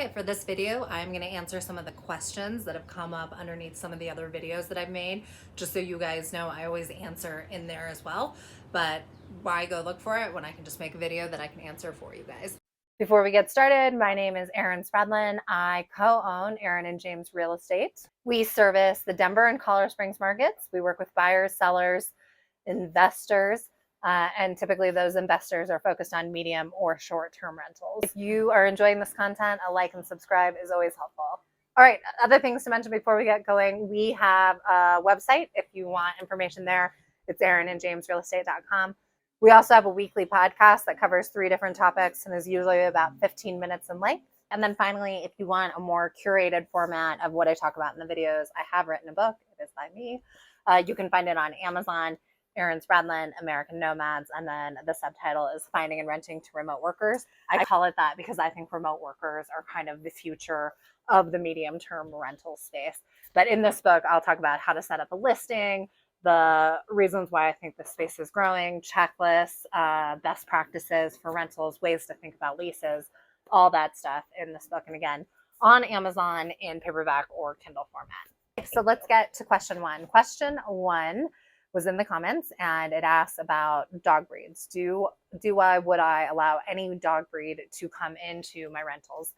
Okay, for this video, I'm going to answer some of the questions that have come up underneath some of the other videos that I've made. Just so you guys know, I always answer in there as well. But why go look for it when I can just make a video that I can answer for you guys? Before we get started, my name is Erin Spradlin. I co-own Erin and James Real Estate. We service the Denver and Colorado Springs markets. We work with buyers, sellers, investors. And typically those investors are focused on medium or short-term rentals. If you are enjoying this content, a like and subscribe is always helpful. All right, other things to mention before we get going. We have a website if you want information there. It's erinandjamesrealestate.com. We also have a weekly podcast that covers 3 different topics and is usually about 15 minutes in length. And then finally, if you want a more curated format of what I talk about in the videos, I have written a book. It is by me. You can find it on Amazon. Erin Spradlin, American Nomads, and then the subtitle is Finding and Renting to Remote Workers. I call it that because I think remote workers are kind of the future of the medium-term rental space. But in this book, I'll talk about how to set up a listing, the reasons why I think the space is growing, checklists, best practices for rentals, ways to think about leases, all that stuff in this book. And again, on Amazon in paperback or Kindle format. So let's get to question 1. Question 1 was in the comments, and it asks about dog breeds. Would I allow any dog breed to come into my rentals?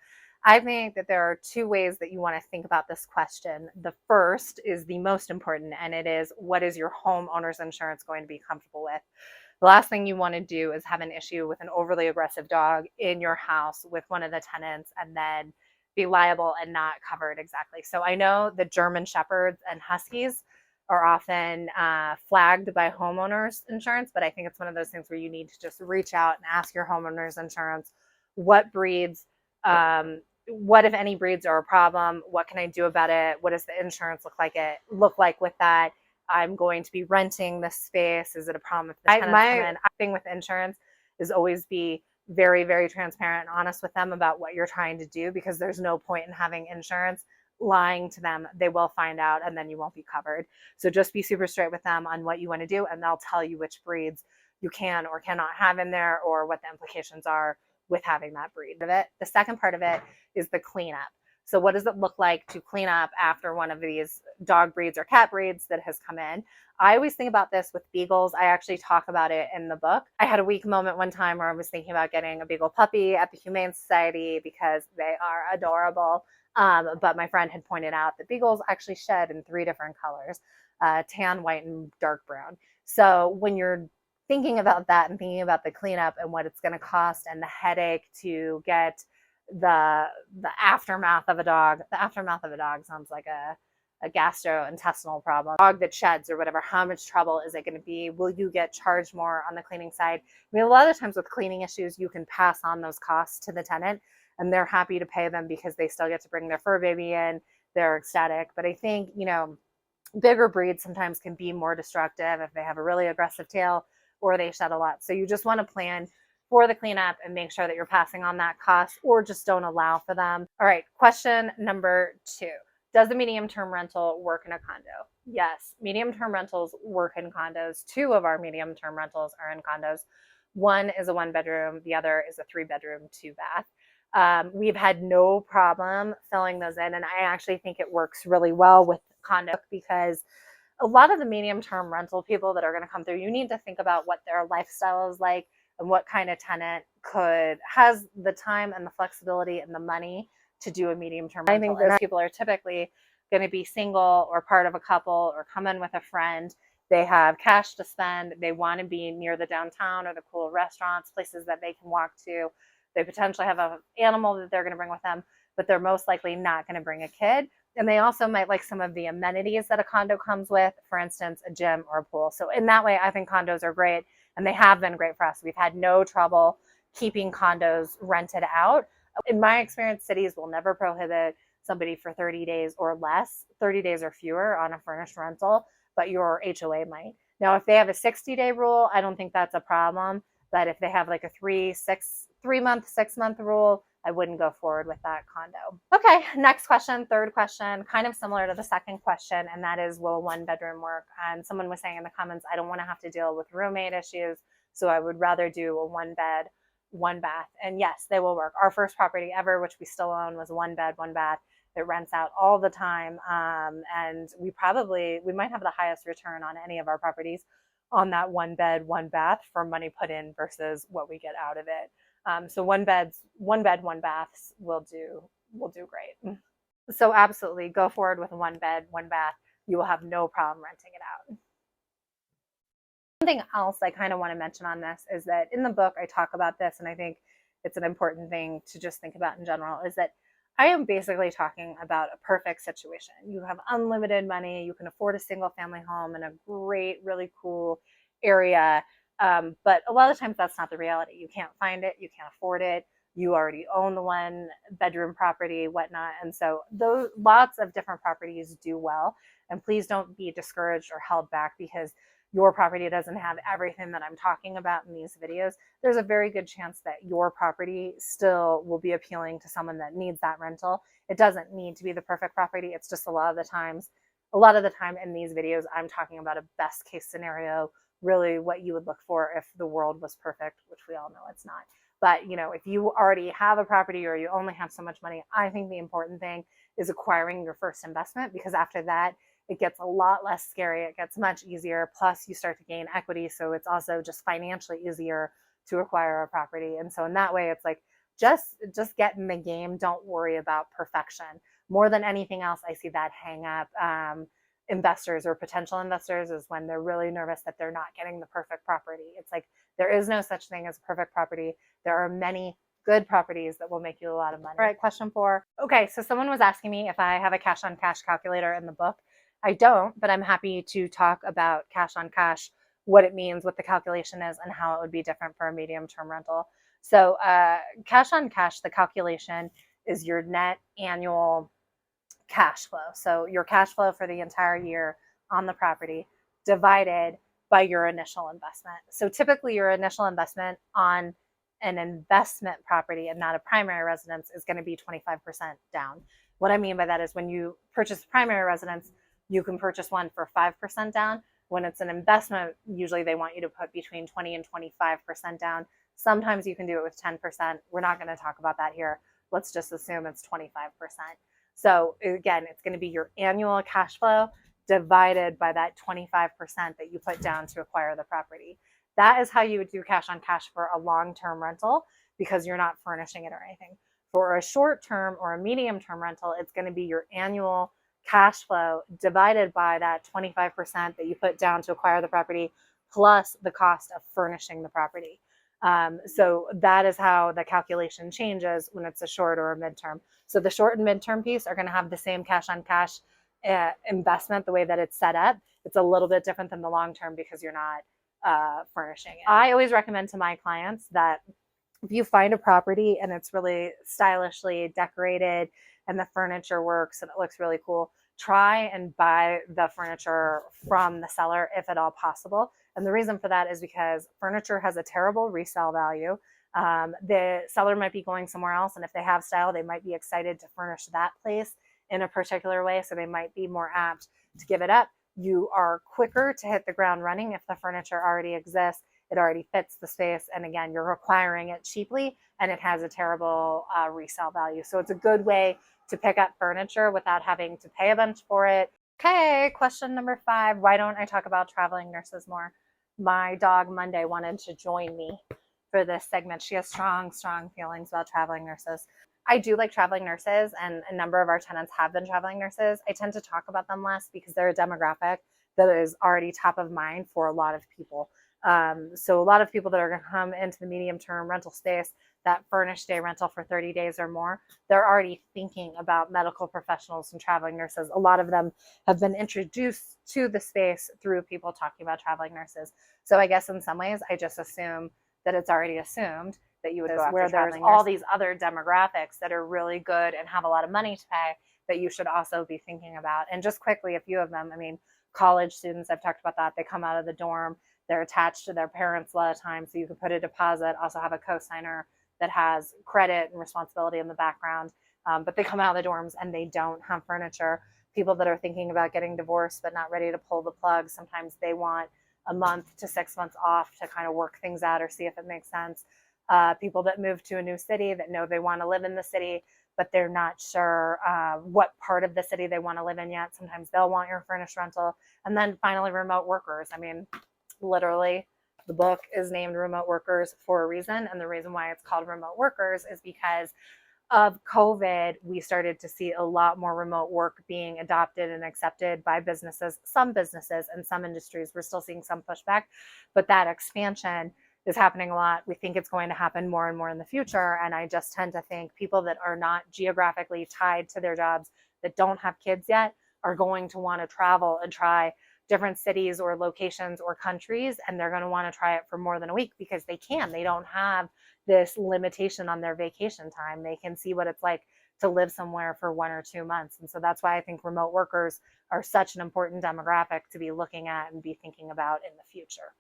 I think that there are 2 ways that you want to think about this question. The first is the most important, and it is, what is your homeowner's insurance going to be comfortable with? The last thing you want to do is have an issue with an overly aggressive dog in your house with one of the tenants and then be liable and not covered exactly. So I know that German Shepherds and Huskies are often flagged by homeowners insurance, but I think it's one of those things where you need to just reach out and ask your homeowners insurance, what breeds, what if any breeds are a problem, what can I do about it, what does the insurance look like with that, I'm going to be renting this space, is it a problem if the tenants come in? My thing with insurance is always be very, very transparent and honest with them about what you're trying to do, because there's no point in having insurance lying to them. They will find out and then you won't be covered. So just be super straight with them on what you want to do, and they'll tell you which breeds you can or cannot have in there, or what the implications are with having that breed of it. The second part of it is the cleanup. So what does it look like to clean up after one of these dog breeds or cat breeds that has come in? I always think about this with beagles. I actually talk about it in the book. I had a weak moment one time where I was thinking about getting a beagle puppy at the Humane Society because they are adorable. But my friend had pointed out that beagles actually shed in 3 different colors, tan, white, and dark brown. So when you're thinking about that and thinking about the cleanup and what it's going to cost and the headache to get the aftermath of a dog, the aftermath of a dog sounds like a gastrointestinal problem. A dog that sheds or whatever, how much trouble is it going to be? Will you get charged more on the cleaning side? I mean, a lot of times with cleaning issues, you can pass on those costs to the tenant, and they're happy to pay them because they still get to bring their fur baby in. They're ecstatic. But I think, bigger breeds sometimes can be more destructive if they have a really aggressive tail or they shed a lot. So you just want to plan for the cleanup and make sure that you're passing on that cost, or just don't allow for them. All right, question number 2. Does the medium-term rental work in a condo? Yes, medium-term rentals work in condos. 2 of our medium-term rentals are in condos. One is a 1-bedroom. The other is a 3-bedroom, 2-bath. We've had no problem filling those in, and I actually think it works really well with condo, because a lot of the medium-term rental people that are going to come through, you need to think about what their lifestyle is like and what kind of tenant has the time and the flexibility and the money to do a medium-term rental. I think those people are typically going to be single or part of a couple or come in with a friend. They have cash to spend. They want to be near the downtown or the cool restaurants, places that they can walk to. They potentially have an animal that they're going to bring with them, but they're most likely not going to bring a kid. And they also might like some of the amenities that a condo comes with, for instance, a gym or a pool. So in that way, I think condos are great, and they have been great for us. We've had no trouble keeping condos rented out. In my experience, cities will never prohibit somebody for 30 days or less, 30 days or fewer on a furnished rental, but your HOA might. Now, if they have a 60-day rule, I don't think that's a problem. But if they have like a 3-month, 6-month rule, I wouldn't go forward with that condo. Okay, next question, third question, kind of similar to the second question, and that is, will 1-bedroom work? And someone was saying in the comments, I don't want to have to deal with roommate issues, so I would rather do a 1-bed one bath. And yes, they will work. Our first property ever, which we still own, was 1 bed, 1 bath. It rents out all the time. And we might have the highest return on any of our properties on that 1 bed, 1 bath for money put in versus what we get out of it. So 1 bed, 1 baths will do great. So absolutely go forward with a 1 bed, 1 bath. You will have no problem renting it out. One thing else I kind of want to mention on this is that in the book I talk about this, and I think it's an important thing to just think about in general, is that I am basically talking about a perfect situation. You have unlimited money, you can afford a single family home in a great, really cool area, but a lot of times that's not the reality. You can't find it, you can't afford it, you already own the 1 bedroom property, whatnot. And so those lots of different properties do well. And please don't be discouraged or held back because your property doesn't have everything that I'm talking about in these videos. There's a very good chance that your property still will be appealing to someone that needs that rental. It doesn't need to be the perfect property. It's just a lot of the time in these videos, I'm talking about a best case scenario, really what you would look for if the world was perfect, which we all know it's not. But if you already have a property or you only have so much money, I think the important thing is acquiring your first investment, because after that, it gets a lot less scary. It gets much easier. Plus, you start to gain equity. So it's also just financially easier to acquire a property. And so in that way, it's like, just get in the game. Don't worry about perfection. More than anything else, I see that hang up investors or potential investors is when they're really nervous that they're not getting the perfect property. It's like, there is no such thing as a perfect property. There are many good properties that will make you a lot of money. All right, question 4. Okay, so someone was asking me if I have a cash on cash calculator in the book. I don't, but I'm happy to talk about cash on cash, what it means, what the calculation is, and how it would be different for a medium-term rental. So cash on cash, the calculation is your net annual cash flow. So your cash flow for the entire year on the property divided by your initial investment. So typically your initial investment on an investment property and not a primary residence is going to be 25% down. What I mean by that is when you purchase a primary residence, you can purchase one for 5% down. When it's an investment, usually they want you to put between 20 and 25% down. Sometimes you can do it with 10%. We're not going to talk about that here. Let's just assume it's 25%. So again, it's going to be your annual cash flow divided by that 25% that you put down to acquire the property. That is how you would do cash on cash for a long-term rental, because you're not furnishing it or anything. For a short-term or a medium-term rental, it's going to be your annual cash flow divided by that 25% that you put down to acquire the property plus the cost of furnishing the property. So that is how the calculation changes when it's a short or a midterm. So the short and midterm piece are going to have the same cash on cash investment, the way that it's set up. It's a little bit different than the long term because you're not furnishing it. I always recommend to my clients that if you find a property and it's really stylishly decorated and the furniture works and it looks really cool, try and buy the furniture from the seller if at all possible. And the reason for that is because furniture has a terrible resale value. The seller might be going somewhere else, and if they have style, they might be excited to furnish that place in a particular way, so they might be more apt to give it up. You are quicker to hit the ground running if the furniture already exists, it already fits the space, and again, you're acquiring it cheaply, and it has a terrible resale value. So it's a good way to pick up furniture without having to pay a bunch for it. Okay, question number 5. Why don't I talk about traveling nurses more? My dog Monday wanted to join me for this segment. She has strong feelings about traveling nurses. I do like traveling nurses, and a number of our tenants have been traveling nurses. I tend to talk about them less because they're a demographic that is already top of mind for a lot of people. So a lot of people that are going to come into the medium-term rental space, that furnished day rental for 30 days or more, they're already thinking about medical professionals and traveling nurses. A lot of them have been introduced to the space through people talking about traveling nurses. So I guess in some ways, I just assume that it's already assumed that you would go after where there's all these other demographics that are really good and have a lot of money to pay that you should also be thinking about. And just quickly, a few of them, I mean, college students, I've talked about that. They come out of the dorm, they're attached to their parents a lot of times, so you can put a deposit, also have a cosigner that has credit and responsibility in the background, but they come out of the dorms and they don't have furniture. People that are thinking about getting divorced but not ready to pull the plug, sometimes they want a month to 6 months off to kind of work things out or see if it makes sense. people that move to a new city that know they want to live in the city, but they're not sure what part of the city they want to live in yet. Sometimes they'll want your furnished rental. And then finally, remote workers. I mean, literally, the book is named Remote Workers for a reason. And the reason why it's called Remote Workers is because of COVID, we started to see a lot more remote work being adopted and accepted by businesses, some businesses and some industries. We're still seeing some pushback, but that expansion is happening a lot. We think it's going to happen more and more in the future. And I just tend to think people that are not geographically tied to their jobs, that don't have kids yet, are going to want to travel and try different cities or locations or countries. And they're going to want to try it for more than a week because they can. They don't have this limitation on their vacation time. They can see what it's like to live somewhere for 1 or 2 months. And so that's why I think remote workers are such an important demographic to be looking at and be thinking about in the future.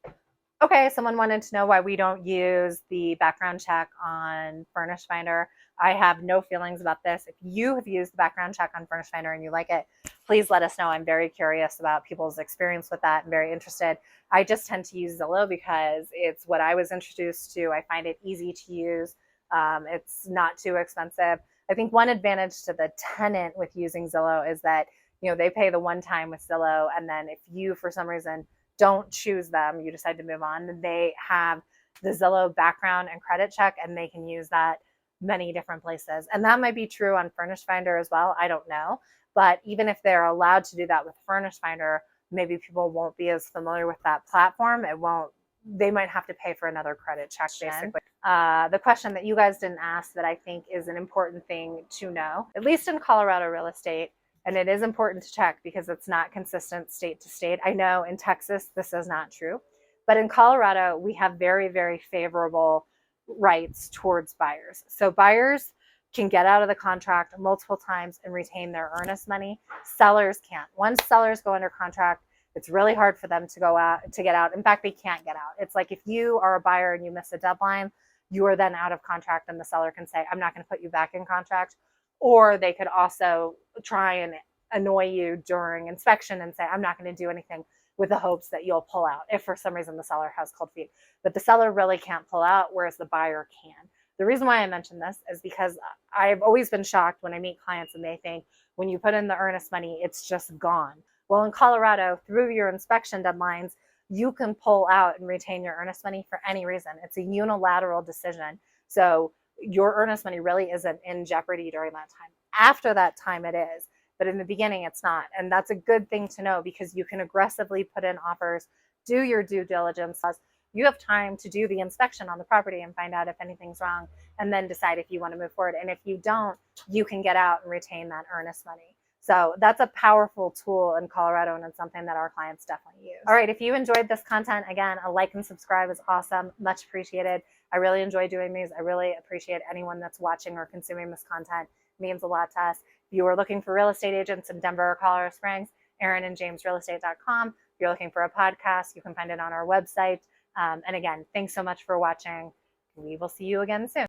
Okay, someone wanted to know why we don't use the background check on Furnished Finder. I have no feelings about this. If you have used the background check on Furnished Finder and you like it, please let us know. I'm very curious about people's experience with that and very interested. I just tend to use Zillow because it's what I was introduced to. I find it easy to use. It's not too expensive. I think one advantage to the tenant with using Zillow is that, you know, they pay the one time with Zillow, and then if you, for some reason, don't choose them, you decide to move on, they have the Zillow background and credit check, and they can use that many different places. And that might be true on Furnished Finder as well. I don't know. But even if they're allowed to do that with Furnished Finder, maybe people won't be as familiar with that platform. They might have to pay for another credit check, basically. The question that you guys didn't ask that I think is an important thing to know, at least in Colorado real estate, and it is important to check because it's not consistent state to state. I know in Texas, this is not true. But in Colorado, we have very, very favorable rights towards buyers. So buyers can get out of the contract multiple times and retain their earnest money. Sellers can't. Once sellers go under contract, it's really hard for them to get out. In fact, they can't get out. It's like if you are a buyer and you miss a deadline, you are then out of contract, and the seller can say, I'm not going to put you back in contract. Or they could also try and annoy you during inspection and say, I'm not going to do anything, with the hopes that you'll pull out if for some reason the seller has cold feet. But the seller really can't pull out, whereas the buyer can. The reason why I mention this is because I've always been shocked when I meet clients and they think when you put in the earnest money, it's just gone. Well, in Colorado, through your inspection deadlines, you can pull out and retain your earnest money for any reason. It's a unilateral decision. So your earnest money really isn't in jeopardy during that time. After that time, it is. But in the beginning, it's not. And that's a good thing to know because you can aggressively put in offers, do your due diligence. You have time to do the inspection on the property and find out if anything's wrong, and then decide if you want to move forward. And if you don't, you can get out and retain that earnest money. So that's a powerful tool in Colorado, and it's something that our clients definitely use. All right, if you enjoyed this content, again, a like and subscribe is awesome. Much appreciated. I really enjoy doing these. I really appreciate anyone that's watching or consuming this content. It means a lot to us. If you are looking for real estate agents in Denver or Colorado Springs, erinandjamesrealestate.com. If you're looking for a podcast, you can find it on our website. And again, thanks so much for watching. We will see you again soon.